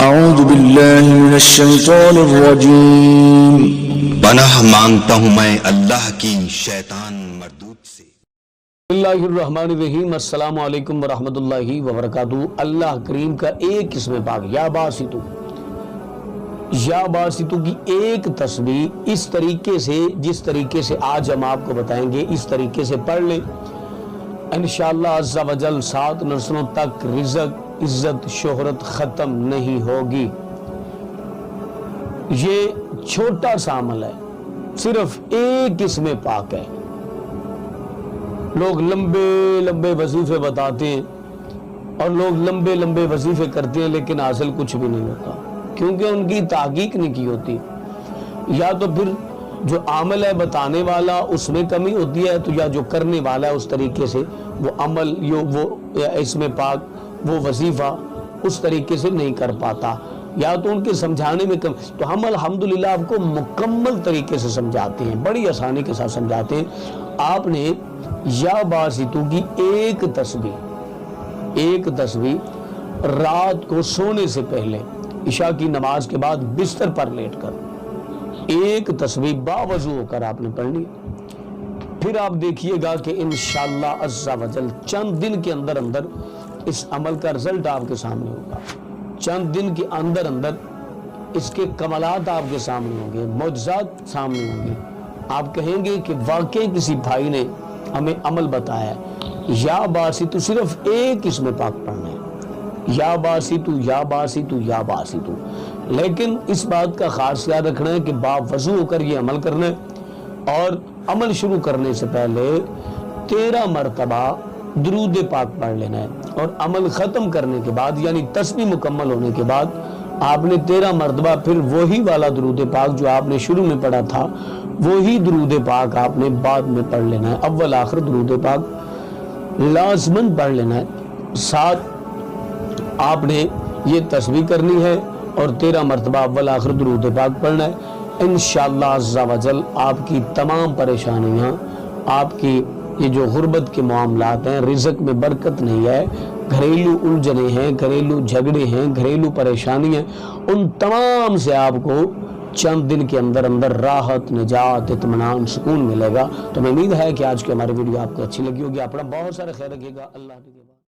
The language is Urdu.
اعوذ باللہ من الشیطان الرجیم۔ پناہ مانگتا ہوں میں اللہ کی شیطان مردود سے۔ بسم اللہ الرحمن الرحیم۔ السلام علیکم ورحمۃ اللہ وبرکاتہ۔ اللہ کریم کا ایک اسم پاک یا باسطو، یا باسطو کی ایک تسبیح اس طریقے سے، جس طریقے سے آج ہم آپ کو بتائیں گے، اس طریقے سے پڑھ لیں، انشاءاللہ عز و جل 7 نسلوں تک رزق، عزت، شہرت ختم نہیں ہوگی۔ یہ چھوٹا سا عمل ہے، صرف ایک اسم پاک ہے۔ لوگ لمبے لمبے وظیفے بتاتے ہیں اور لوگ لمبے لمبے وظیفے کرتے ہیں، لیکن حاصل کچھ بھی نہیں ہوتا، کیونکہ ان کی تحقیق نہیں کی ہوتی، یا تو پھر جو عامل ہے بتانے والا اس میں کمی ہوتی ہے، تو یا جو کرنے والا ہے اس طریقے سے وہ عمل، وہ اسم پاک، وہ وظیفہ اس طریقے سے نہیں کر پاتا، یا تو ان کے سمجھانے میں کم۔ تو ہم الحمدللہ آپ کو مکمل طریقے سے سمجھاتے ہیں، بڑی آسانی کے ساتھ سمجھاتے ہیں۔ آپ نے یا باسطو کی ایک تسبیح رات کو سونے سے پہلے عشاء کی نماز کے بعد بستر پر لیٹ کر ایک تسبیح باوضو ہو کر آپ نے پڑھنی۔ پھر آپ دیکھیے گا کہ انشاءاللہ عز و جل چند دن کے اندر اندر اس عمل کا رزلٹ آپ کے سامنے ہوگا، چند دن کے اندر اندر اس کے کمالات آپ کے سامنے ہوں گے، معجزات سامنے ہوں گے۔ آپ کہیں گے کہ واقعی کسی بھائی نے ہمیں عمل بتایا ہے۔ یا باسطو صرف ایک اسم پاک پڑھنا ہے، یا باسطو یا باسطو یا باسطو، لیکن اس بات کا خاص یاد رکھنا ہے کہ باوضو ہو کر یہ عمل کرنا ہے، اور عمل شروع کرنے سے پہلے 13 مرتبہ درود پاک پڑھ لینا ہے، اور عمل ختم کرنے کے بعد یعنی تسبیح مکمل ہونے کے بعد آپ نے 13 مرتبہ پھر وہی والا درود پاک جو آپ نے شروع میں پڑھا تھا، وہی درود پاک آپ نے بعد میں پڑھ لینا ہے۔ اول آخر درود پاک لازماً پڑھ لینا ہے، ساتھ آپ نے یہ تسبیح کرنی ہے اور 13 مرتبہ اول آخر درود پاک پڑھنا ہے۔ انشاءاللہ عز و جل آپ کی تمام پریشانیاں، آپ کی یہ جو غربت کے معاملات ہیں، رزق میں برکت نہیں ہے، گھریلو الجھنیں ہیں، گھریلو جھگڑے ہیں، گھریلو پریشانی ہیں، ان تمام سے آپ کو چند دن کے اندر اندر راحت، نجات، اطمینان، سکون ملے گا۔ تو میں امید ہے کہ آج کی ہماری ویڈیو آپ کو اچھی لگی ہوگی۔ اپنا بہت سارا خیال رکھیے گا۔ اللہ حافظ۔